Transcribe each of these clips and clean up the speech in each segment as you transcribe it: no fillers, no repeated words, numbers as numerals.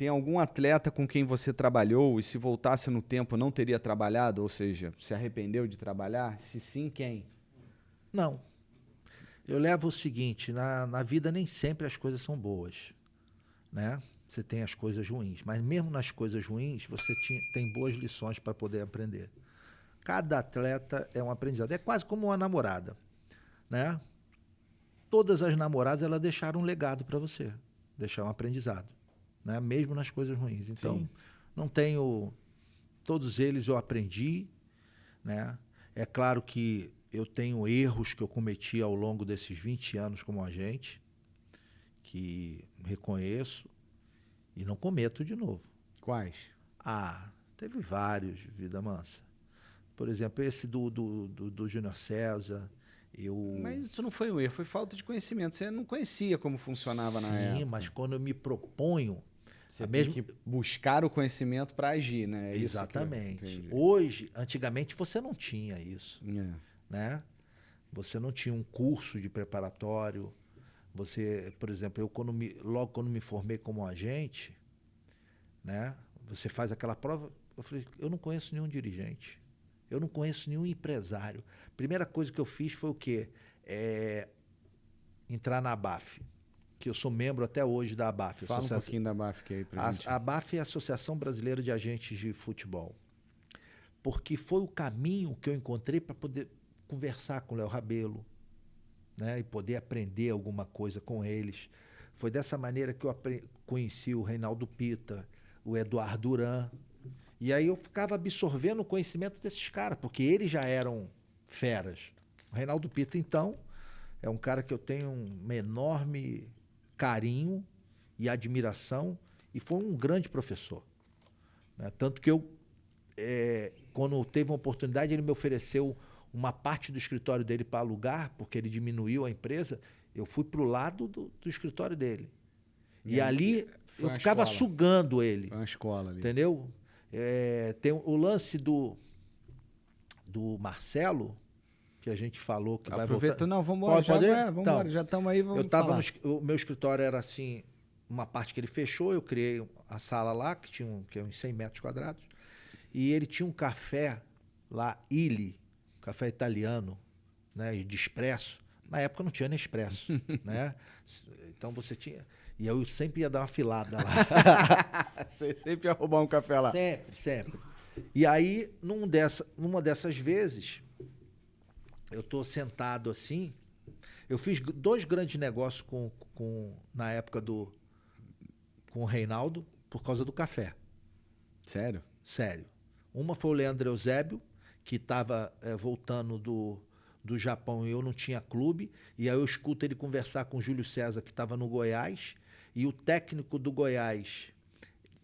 tem algum atleta com quem você trabalhou e se voltasse no tempo não teria trabalhado? Ou seja, se arrependeu de trabalhar? Se sim, quem? Não. Eu levo o seguinte, na vida nem sempre as coisas são boas, né? Você tem as coisas ruins, mas mesmo nas coisas ruins, você tem boas lições para poder aprender. Cada atleta é um aprendizado. É quase como uma namorada, né? Todas as namoradas, elas deixaram um legado para você, deixaram um aprendizado, né? Mesmo nas coisas ruins. Então, Sim. não tenho... Todos eles eu aprendi, né? É claro que eu tenho erros que eu cometi ao longo desses 20 anos como agente, que reconheço e não cometo de novo. Quais? Teve vários, vida mansa. Por exemplo, esse do Júnior César, Mas isso não foi um erro, foi falta de conhecimento. Você não conhecia como funcionava na época. Sim, mas quando eu me proponho... Você tem que buscar o conhecimento para agir, né? É Exatamente. Isso que Hoje, antigamente, você não tinha isso, é. né? Você não tinha um curso de preparatório. Você, por exemplo, logo quando me formei como agente, né? Você faz aquela prova, eu falei, eu não conheço nenhum dirigente, eu não conheço nenhum empresário. Primeira coisa que eu fiz foi o quê? Entrar na ABAF, que eu sou membro até hoje da ABAF. Fala um pouquinho da ABAF que aí pra gente. A ABAF é a Associação Brasileira de Agentes de Futebol. Porque foi o caminho que eu encontrei para poder conversar com o Léo Rabelo, né, e poder aprender alguma coisa com eles. Foi dessa maneira que eu conheci o Reinaldo Pita, o Eduardo Duran. E aí eu ficava absorvendo o conhecimento desses caras, porque eles já eram feras. O Reinaldo Pita, então, é um cara que eu tenho um enorme carinho e admiração, e foi um grande professor, né? Tanto que quando teve uma oportunidade, ele me ofereceu uma parte do escritório dele para alugar, porque ele diminuiu a empresa. Eu fui para o lado do escritório dele. E ali eu ficava sugando ele. Foi uma escola ali. Entendeu? Tem o lance do Marcelo, que a gente falou que vai voltar. Não, vamos embora. Vamos embora, já estamos aí, vamos falar. O meu escritório era assim, uma parte que ele fechou, eu criei a sala lá, que tinha uns 100 metros quadrados, e ele tinha um café lá, Illy, café italiano, né, de expresso. Na época não tinha nem expresso, né? Então você tinha... E eu sempre ia dar uma filada lá. Você sempre ia roubar um café lá. Sempre. E aí, numa dessas vezes, eu tô sentado assim, eu fiz 2 grandes negócios na época com o Reinaldo, por causa do café. Sério? Sério. Uma foi o Leandro Eusébio, que estava voltando do Japão e eu não tinha clube, e aí eu escuto ele conversar com o Júlio César, que estava no Goiás, e o técnico do Goiás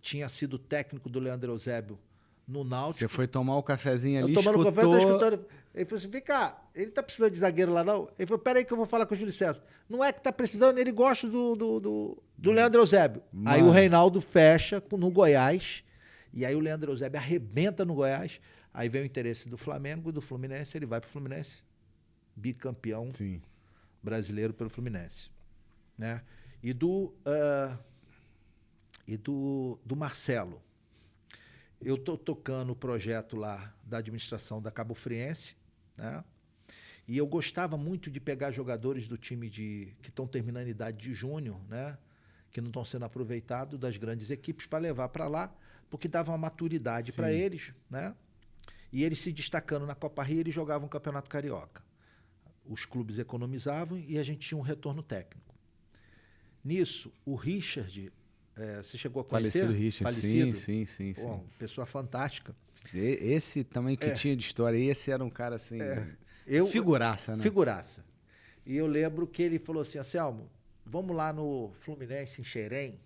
tinha sido técnico do Leandro Eusébio no Náutico. Você foi tomar o cafezinho ali, tomando café, eu tô escutando. Ele falou assim, vem cá, ele tá precisando de zagueiro lá não? Ele falou, peraí que eu vou falar com o Júlio César. Não é que tá precisando, ele gosta do Leandro Eusébio. Mano. Aí o Reinaldo fecha no Goiás, e aí o Leandro Eusébio arrebenta no Goiás, aí vem o interesse do Flamengo e do Fluminense, ele vai pro Fluminense, bicampeão brasileiro pelo Fluminense, né? E do Marcelo. Eu estou tocando o projeto lá da administração da Cabo Friense, né? E eu gostava muito de pegar jogadores do time que estão terminando a idade de júnior, né? Que não estão sendo aproveitados das grandes equipes para levar para lá, porque dava uma maturidade para eles, né? E eles se destacando na Copa Rio, eles jogavam o Campeonato Carioca. Os clubes economizavam e a gente tinha um retorno técnico. Nisso, o Richard, você chegou a conhecer? Falecido Richard, sim. Pô, pessoa fantástica. Esse também que tinha de história, esse era um cara assim, figuraça, né? Figuraça. E eu lembro que ele falou assim, Anselmo, vamos lá no Fluminense em Xerém,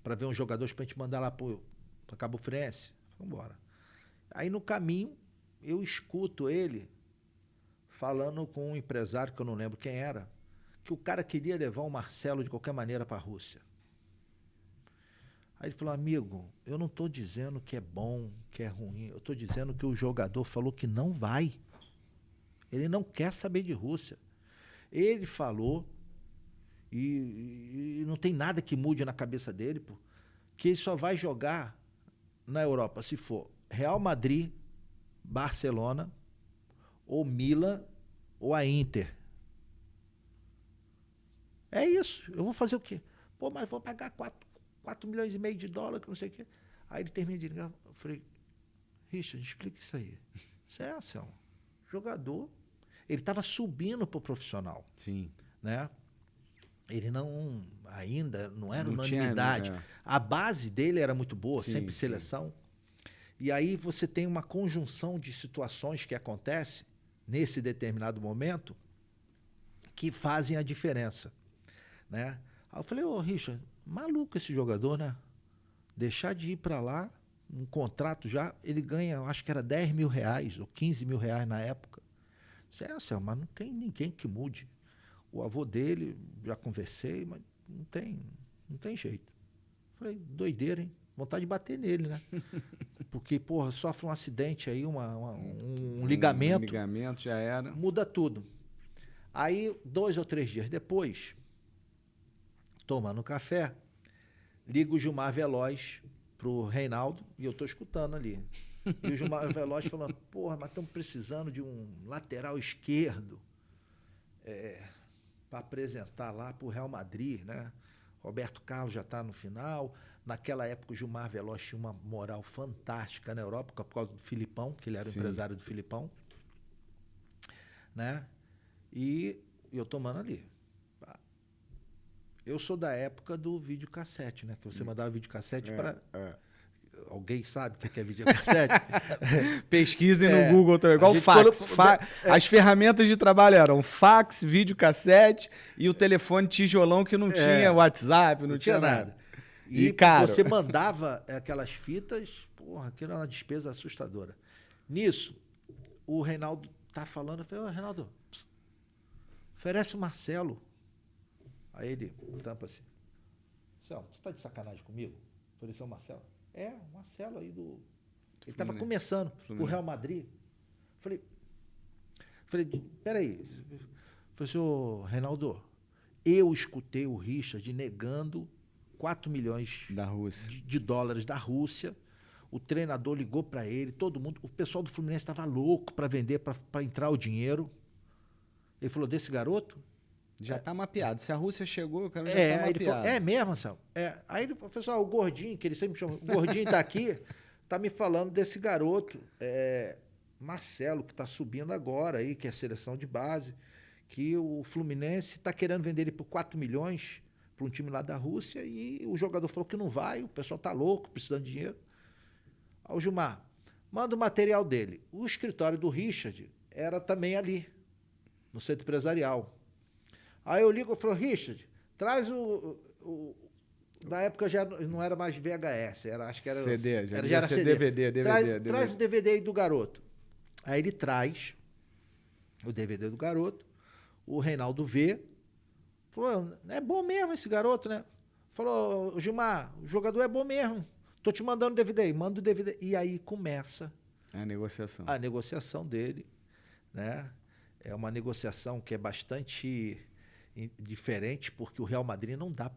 para ver uns jogadores para a gente mandar lá para Cabo Friense. Vamos embora. Aí no caminho, eu escuto ele falando com um empresário, que eu não lembro quem era, que o cara queria levar o Marcelo de qualquer maneira para a Rússia. Aí ele falou, amigo, eu não estou dizendo que é bom, que é ruim, eu estou dizendo que o jogador falou que não vai. Ele não quer saber de Rússia. Ele falou, E não tem nada que mude na cabeça dele, pô, que ele só vai jogar na Europa se for Real Madrid, Barcelona, ou Milan, ou a Inter. É isso. Eu vou fazer o quê? Pô, mas vou pagar 4 milhões e meio de dólares, que não sei o quê. Aí ele termina de ligar. Eu falei, Richard, explica isso aí. Isso é ação. Jogador. Ele estava subindo para o profissional. Sim. Né? Ele ainda não era Não unanimidade. tinha, A base dele era muito boa, sim, sempre seleção. E aí você tem uma conjunção de situações que acontecem nesse determinado momento que fazem a diferença. Né? Aí eu falei, ô Richard, maluco esse jogador, né? Deixar de ir para lá, um contrato já, ele ganha, eu acho que era 10 mil reais ou 15 mil reais na época. Céu, mas não tem ninguém que mude. O avô dele, já conversei, mas não tem jeito. Falei, doideira, hein? Vontade de bater nele, né? Porque, porra, sofre um acidente aí, um ligamento. Um ligamento já era. Muda tudo. Aí, 2 ou 3 dias depois, tomando café, liga o Gilmar Veloz pro Reinaldo e eu tô escutando ali. E o Gilmar Veloz falando, porra, mas estamos precisando de um lateral esquerdo para apresentar lá pro Real Madrid, né? Roberto Carlos já está no final. Naquela época o Gilmar Veloz tinha uma moral fantástica na Europa por causa do Filipão, que ele era o empresário do Filipão. Né? E eu tomando ali. Eu sou da época do videocassete, né? Que você mandava videocassete para... Alguém sabe o que é videocassete? Pesquisem no Google também, igual o fax. As ferramentas de trabalho eram fax, videocassete e o telefone tijolão que não tinha WhatsApp, não tinha nada. E cara, você mandava aquelas fitas, porra, aquilo era uma despesa assustadora. Nisso, o Reinaldo tá falando, eu falei, ô Reinaldo, oferece o Marcelo. Aí ele tampa assim, Marcelo, você tá de sacanagem comigo? Ofereceu o Marcelo? O Marcelo aí do... Ele estava começando o Real Madrid. Falei, peraí. Falei, senhor Reinaldo, eu escutei o Richard negando 4 milhões da Rússia. De dólares da Rússia. O treinador ligou para ele, todo mundo, o pessoal do Fluminense estava louco para vender, para entrar o dinheiro. Ele falou, desse garoto? Já está mapeado. Se a Rússia chegou, o cara já está mapeado. Ele falou, mesmo, Marcelo? Aí ele falou, pessoal, o Gordinho, que ele sempre chama, o Gordinho está aqui, está me falando desse garoto, Marcelo, que está subindo agora aí, que é a seleção de base, que o Fluminense está querendo vender ele por 4 milhões para um time lá da Rússia e o jogador falou que não vai, o pessoal está louco, precisando de dinheiro. Aí o Gilmar, manda o material dele. O escritório do Richard era também ali, no centro empresarial. Aí eu ligo e falo, Richard, traz na época já não era mais VHS, acho que era CD, já era CD. DVD. Traz o DVD aí do garoto. Aí ele traz o DVD do garoto, o Reinaldo vê, falou, é bom mesmo esse garoto, né? Falou, Gilmar, o jogador é bom mesmo, tô te mandando DVD, manda o DVD. E aí começa a negociação. A negociação dele, né? É uma negociação que é bastante diferente, porque o Real Madrid não dá,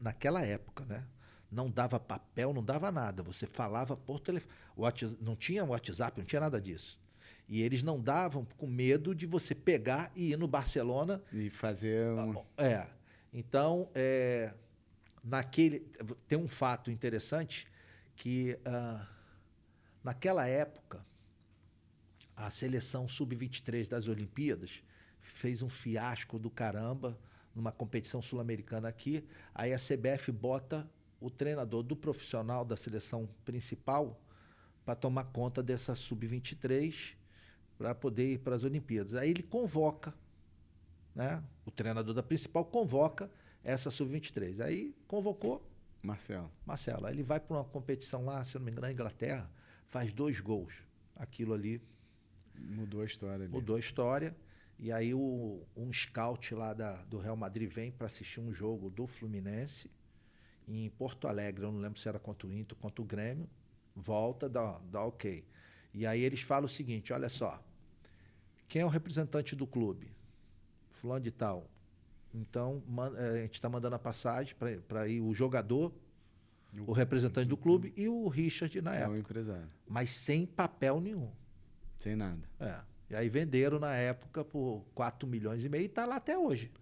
naquela época, né? Não dava papel, não dava nada. Você falava por telefone. Não tinha WhatsApp, não tinha nada disso. E eles não davam com medo de você pegar e ir no Barcelona. E fazer Então, tem um fato interessante que naquela época a seleção sub-23 das Olimpíadas fez um fiasco do caramba numa competição sul-americana aqui. Aí a CBF bota o treinador do profissional da seleção principal para tomar conta dessa sub-23 para poder ir para as Olimpíadas. Aí ele convoca, né? O treinador da principal convoca essa sub-23. Aí convocou Marcelo. Aí ele vai para uma competição lá, se eu não me engano, na Inglaterra, faz 2 gols. Aquilo ali mudou a história. Mudou a história. E aí um scout lá do Real Madrid vem para assistir um jogo do Fluminense em Porto Alegre. Eu não lembro se era contra o Inter, contra o Grêmio. Volta, dá ok. E aí eles falam o seguinte, olha só, quem é o representante do clube? Fulano de tal. Então, a gente está mandando a passagem para ir o jogador, o representante do clube e o Richard na época. É o empresário. Mas sem papel nenhum. Sem nada. E aí venderam na época por 4,5 milhões e está lá até hoje.